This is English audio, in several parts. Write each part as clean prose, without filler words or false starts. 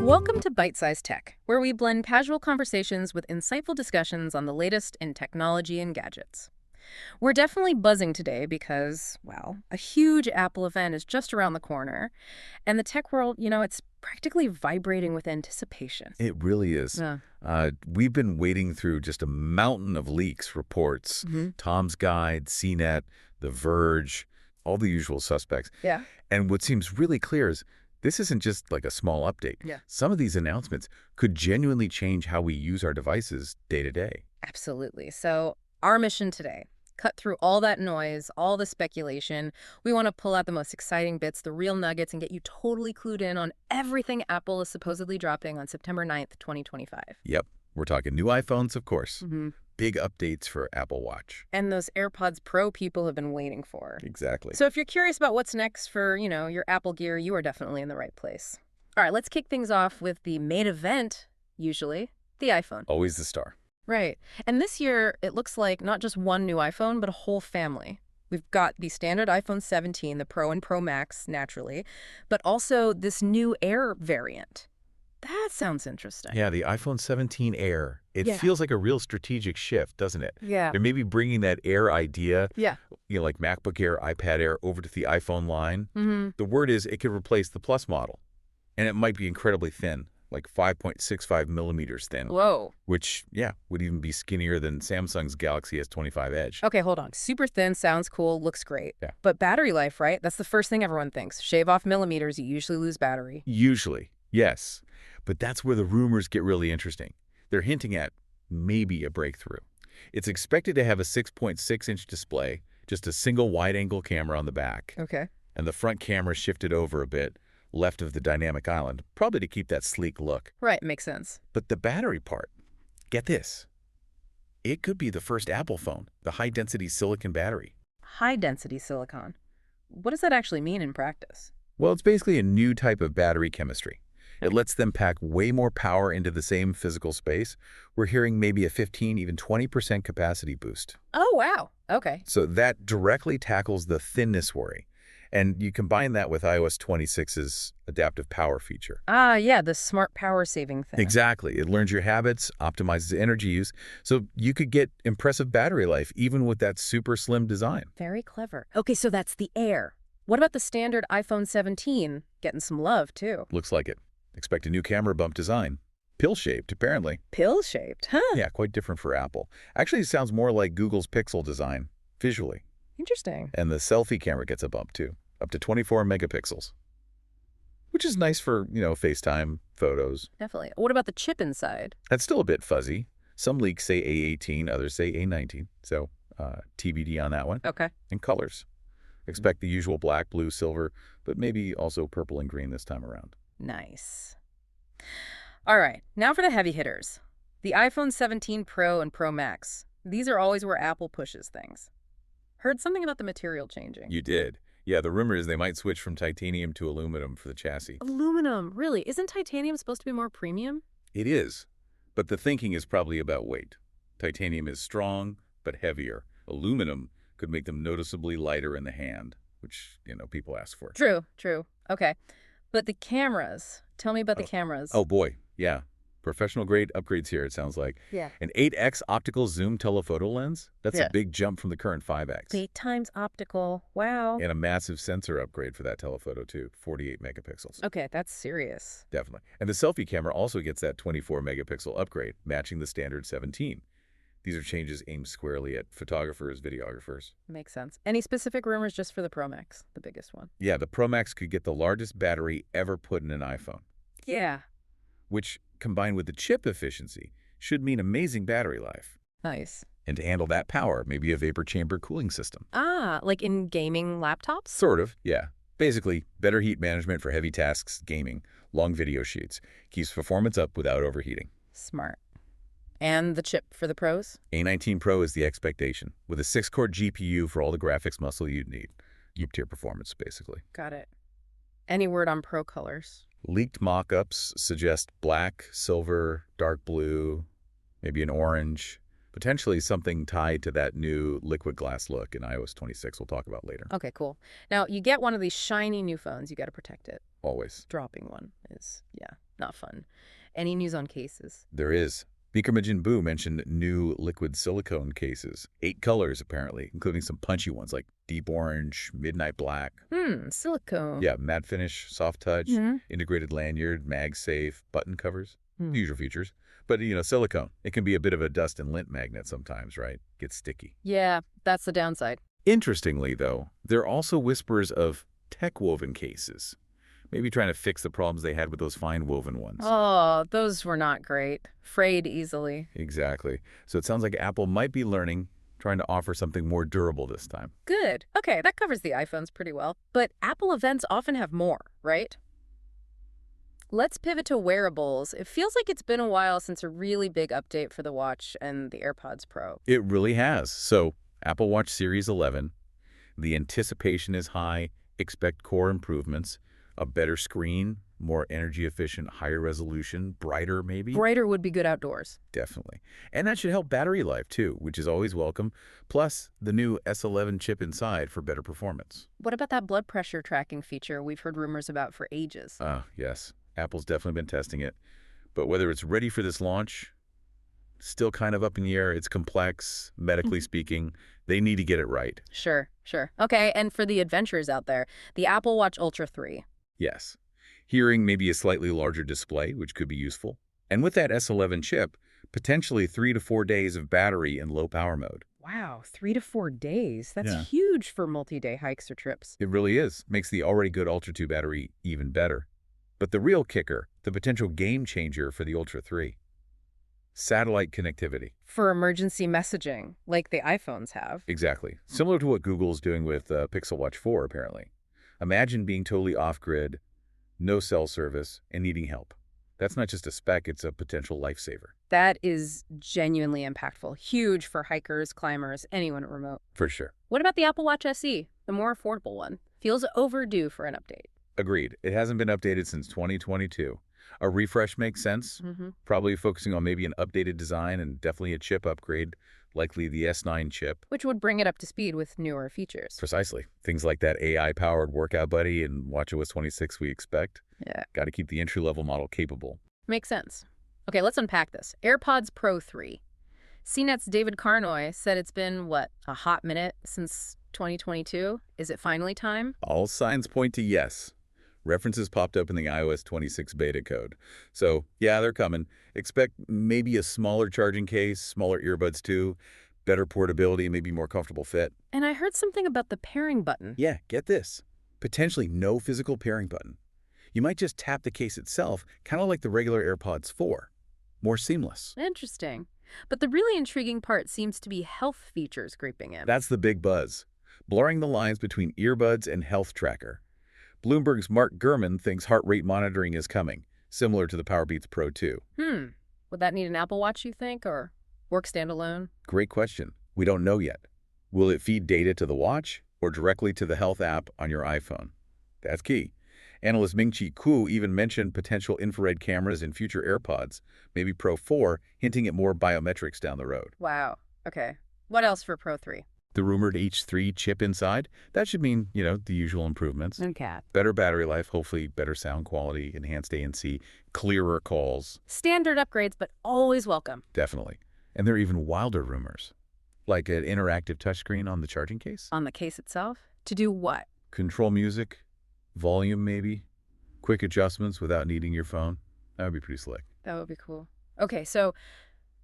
Welcome to Byte-Sized Tech, where we blend casual conversations with insightful discussions on the latest in technology and gadgets. We're definitely buzzing today because, well, a huge Apple event is just around the corner, and the tech world, it's practically vibrating with anticipation. It really is. Yeah. We've been wading through just a mountain of leaks, reports, Tom's Guide, CNET, The Verge, all the usual suspects. Yeah. And what seems really clear is this isn't just like a small update. Yeah. Some of these announcements could genuinely change how we use our devices day to day. Absolutely. So our mission today, cut through all that noise, all the speculation. We want to pull out the most exciting bits, the real nuggets, and get you totally clued in on everything Apple is supposedly dropping on September 9th, 2025. Yep. We're talking new iPhones, of course. Big updates for Apple Watch. And those AirPods Pro people have been waiting for. Exactly. So if you're curious about what's next for, your Apple gear, you are definitely in the right place. All right, let's kick things off with the main event, usually, the iPhone. Always the star. Right. And this year, it looks like not just one new iPhone, but a whole family. We've got the standard iPhone 17, the Pro and Pro Max, naturally, but also this new Air variant. That sounds interesting. Yeah, the iPhone 17 Air. It Yeah. feels like a real strategic shift, doesn't it? Yeah. They're maybe bringing that Air idea, Yeah. like MacBook Air, iPad Air, over to the iPhone line. Mm-hmm. The word is it could replace the Plus model. And it might be incredibly thin, like 5.65 millimeters thin, Whoa. which, would even be skinnier than Samsung's Galaxy S25 Edge. Okay, hold on. Super thin, sounds cool, looks great. Yeah. But battery life, right? That's the first thing everyone thinks. Shave off millimeters, you usually lose battery. Usually, yes. But that's where the rumors get really interesting. They're hinting at maybe a breakthrough. It's expected to have a 6.6-inch display, just a single wide-angle camera on the back, Okay. and the front camera shifted over a bit, left of the dynamic island, probably to keep that sleek look. Right, makes sense. But the battery part, get this. It could be the first Apple phone, the high-density silicon battery. High-density silicon. What does that actually mean in practice? Well, it's basically a new type of battery chemistry. It lets them pack way more power into the same physical space. We're hearing maybe a 15, even 20% capacity boost. Oh, wow. Okay. So that directly tackles the thinness worry. And you combine that with iOS 26's adaptive power feature. Ah, yeah, the smart power saving thing. Exactly. It learns your habits, optimizes energy use, so you could get impressive battery life even with that super slim design. Very clever. Okay, so that's the Air. What about the standard iPhone 17? Getting some love, too. Looks like it. Expect a new camera bump design. Pill-shaped, apparently. Pill-shaped, huh? Yeah, quite different for Apple. Actually, it sounds more like Google's Pixel design, visually. Interesting. And the selfie camera gets a bump, too, up to 24 megapixels. Which is nice for, FaceTime, photos. Definitely. What about the chip inside? That's still a bit fuzzy. Some leaks say A18, others say A19. So, TBD on that one. Okay. And colors. Expect the usual black, blue, silver, but maybe also purple and green this time around. Nice. All right, now for the heavy hitters. The iPhone 17 Pro and Pro Max. These are always where Apple pushes things. Heard something about the material changing. You did. Yeah, the rumor is they might switch from titanium to aluminum for the chassis. Aluminum, really? Isn't titanium supposed to be more premium? It is, but the thinking is probably about weight. Titanium is strong, but heavier. Aluminum could make them noticeably lighter in the hand, which, people ask for. True. Okay. But the cameras. Tell me about the cameras. Oh, boy. Yeah. Professional-grade upgrades here, it sounds like. Yeah. An 8x optical zoom telephoto lens? That's a big jump from the current 5x. 8 times optical. Wow. And a massive sensor upgrade for that telephoto, too. 48 megapixels. Okay, that's serious. Definitely. And the selfie camera also gets that 24-megapixel upgrade, matching the standard 17. These are changes aimed squarely at photographers, videographers. Makes sense. Any specific rumors just for the Pro Max, the biggest one? Yeah, the Pro Max could get the largest battery ever put in an iPhone. Yeah. Which, combined with the chip efficiency, should mean amazing battery life. Nice. And to handle that power, maybe a vapor chamber cooling system. Ah, like in gaming laptops? Sort of, yeah. Basically, better heat management for heavy tasks, gaming, long video shoots. Keeps performance up without overheating. Smart. And the chip for the pros? A19 Pro is the expectation, with a 6-core GPU for all the graphics muscle you'd need. Up-tier performance, basically. Got it. Any word on Pro colors? Leaked mock-ups suggest black, silver, dark blue, maybe an orange. Potentially something tied to that new liquid glass look in iOS 26 we'll talk about later. Okay, cool. Now, you get one of these shiny new phones, you got to protect it. Always. Dropping one is, yeah, not fun. Any news on cases? There is. Beaker Boo mentioned new liquid silicone cases. 8 colors, apparently, including some punchy ones like deep orange, midnight black. Silicone. Yeah, matte finish, soft touch, Mhm. integrated lanyard, MagSafe, button covers. Hmm. The usual features. But, silicone. It can be a bit of a dust and lint magnet sometimes, right? Gets sticky. Yeah, that's the downside. Interestingly, though, there are also whispers of tech-woven cases. Maybe trying to fix the problems they had with those fine woven ones. Oh, those were not great. Frayed easily. Exactly. So it sounds like Apple might be learning, trying to offer something more durable this time. Good. Okay, that covers the iPhones pretty well. But Apple events often have more, right? Let's pivot to wearables. It feels like it's been a while since a really big update for the Watch and the AirPods Pro. It really has. So Apple Watch Series 11, the anticipation is high, expect core improvements, a better screen, more energy efficient, higher resolution, brighter maybe? Brighter would be good outdoors. Definitely. And that should help battery life too, which is always welcome. Plus the new S11 chip inside for better performance. What about that blood pressure tracking feature we've heard rumors about for ages? Yes. Apple's definitely been testing it. But whether it's ready for this launch, still kind of up in the air. It's complex, medically speaking. They need to get it right. Sure. Okay, and for the adventurers out there, the Apple Watch Ultra 3. Yes. Hearing maybe a slightly larger display, which could be useful. And with that S11 chip, potentially 3 to 4 days of battery in low power mode. Wow, 3 to 4 days. That's Yeah. huge for multi-day hikes or trips. It really is. Makes the already good Ultra 2 battery even better. But the real kicker, the potential game changer for the Ultra 3, satellite connectivity. For emergency messaging, like the iPhones have. Exactly. Similar to what Google's doing with Pixel Watch 4, apparently. Imagine being totally off-grid, no cell service, and needing help. That's not just a spec, it's a potential lifesaver. That is genuinely impactful. Huge for hikers, climbers, anyone remote. For sure. What about the Apple Watch SE, the more affordable one? Feels overdue for an update. Agreed. It hasn't been updated since 2022. A refresh makes sense, probably focusing on maybe an updated design and definitely a chip upgrade, likely the S9 chip. Which would bring it up to speed with newer features. Precisely. Things like that AI-powered workout buddy and watchOS 26 we expect. Yeah. Got to keep the entry-level model capable. Makes sense. Okay, let's unpack this. AirPods Pro 3. CNET's David Carnoy said it's been, a hot minute since 2022? Is it finally time? All signs point to yes. References popped up in the iOS 26 beta code. So, yeah, they're coming. Expect maybe a smaller charging case, smaller earbuds too, better portability, maybe more comfortable fit. And I heard something about the pairing button. Yeah, get this. Potentially no physical pairing button. You might just tap the case itself, kind of like the regular AirPods 4. More seamless. Interesting. But the really intriguing part seems to be health features creeping in. That's the big buzz. Blurring the lines between earbuds and health tracker. Bloomberg's Mark Gurman thinks heart rate monitoring is coming, similar to the Powerbeats Pro 2. Would that need an Apple Watch, you think, or work standalone? Great question. We don't know yet. Will it feed data to the watch or directly to the health app on your iPhone? That's key. Analyst Ming-Chi Kuo even mentioned potential infrared cameras in future AirPods, maybe Pro 4, hinting at more biometrics down the road. Wow. Okay. What else for Pro 3? The rumored H3 chip inside, that should mean, the usual improvements. And cat. Better battery life, hopefully better sound quality, enhanced ANC, clearer calls. Standard upgrades, but always welcome. Definitely. And there are even wilder rumors, like an interactive touchscreen on the charging case. On the case itself? To do what? Control music, volume maybe, quick adjustments without needing your phone. That would be pretty slick. That would be cool. Okay, so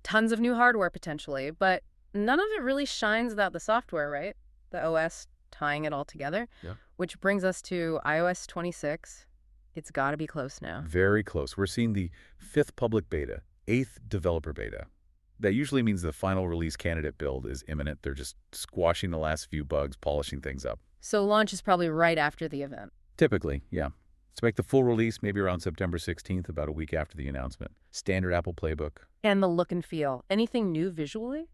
tons of new hardware potentially, but none of it really shines without the software, right? The OS tying it all together. Yeah. Which brings us to iOS 26. It's got to be close now. Very close. We're seeing the 5th public beta, 8th developer beta. That usually means the final release candidate build is imminent. They're just squashing the last few bugs, polishing things up. So launch is probably right after the event. Typically, yeah. Expect the full release maybe around September 16th, about a week after the announcement. Standard Apple playbook. And the look and feel. Anything new visually?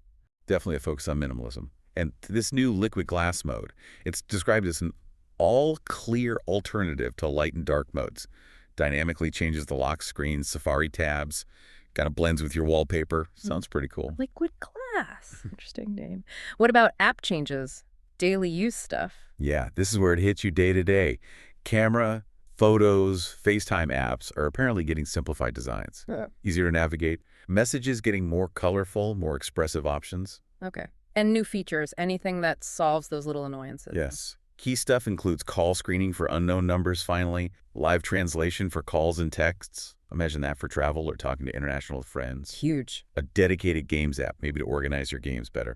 Definitely a focus on minimalism. And this new liquid glass mode, it's described as an all-clear alternative to light and dark modes. Dynamically changes the lock screen, Safari tabs, Kind of blends with your wallpaper. Sounds pretty cool. Liquid glass. Interesting name. What about app changes? Daily use stuff. Yeah, this is where it hits you day to day. Camera, photos, FaceTime apps are apparently getting simplified designs. Easier to navigate. Messages getting more colorful, more expressive options. Okay. And new features, anything that solves those little annoyances. Yes. Key stuff includes call screening for unknown numbers, finally, live translation for calls and texts. Imagine that for travel or talking to international friends. Huge. A dedicated games app, maybe to organize your games better.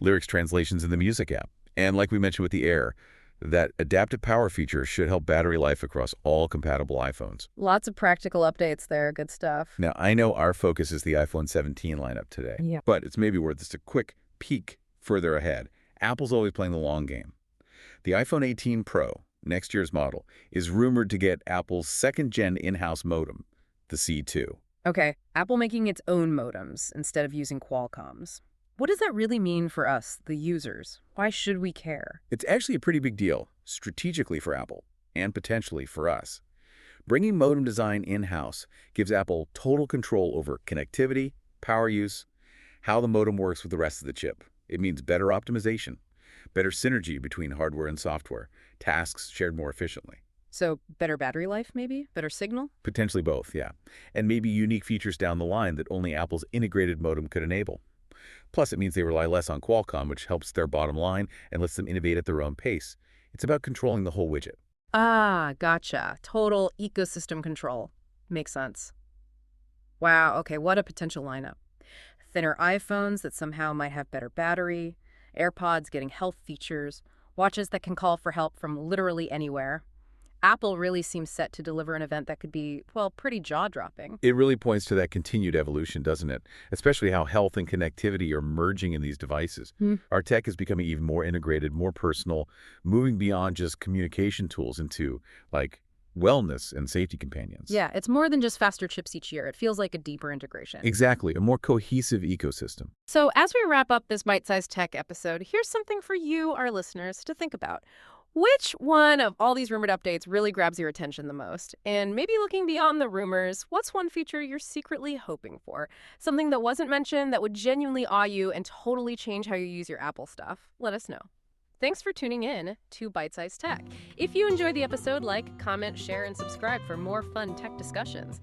Lyrics translations in the music app. And like we mentioned with the Air, that adaptive power feature should help battery life across all compatible iPhones. Lots of practical updates there. Good stuff. Now, I know our focus is the iPhone 17 lineup today, Yeah. but it's maybe worth just a quick peek further ahead. Apple's always playing the long game. The iPhone 18 Pro, next year's model, is rumored to get Apple's second-gen in-house modem, the C2. Okay, Apple making its own modems instead of using Qualcomm's. What does that really mean for us, the users? Why should we care? It's actually a pretty big deal, strategically for Apple, and potentially for us. Bringing modem design in-house gives Apple total control over connectivity, power use, how the modem works with the rest of the chip. It means better optimization, better synergy between hardware and software, tasks shared more efficiently. So better battery life, maybe? Better signal? Potentially both, yeah. And maybe unique features down the line that only Apple's integrated modem could enable. Plus, it means they rely less on Qualcomm, which helps their bottom line and lets them innovate at their own pace. It's about controlling the whole widget. Ah, gotcha. Total ecosystem control. Makes sense. Wow, okay, what a potential lineup. Thinner iPhones that somehow might have better battery, AirPods getting health features, watches that can call for help from literally anywhere. Apple really seems set to deliver an event that could be, well, pretty jaw-dropping. It really points to that continued evolution, doesn't it? Especially how health and connectivity are merging in these devices. Our tech is becoming even more integrated, more personal, moving beyond just communication tools into, like, wellness and safety companions. Yeah, it's more than just faster chips each year. It feels like a deeper integration. Exactly, a more cohesive ecosystem. So as we wrap up this Byte-Sized Tech episode, here's something for you, our listeners, to think about. Which one of all these rumored updates really grabs your attention the most? And maybe looking beyond the rumors, what's one feature you're secretly hoping for? Something that wasn't mentioned that would genuinely awe you and totally change how you use your Apple stuff? Let us know. Thanks for tuning in to Byte-Sized Tech. If you enjoyed the episode, like, comment, share, and subscribe for more fun tech discussions.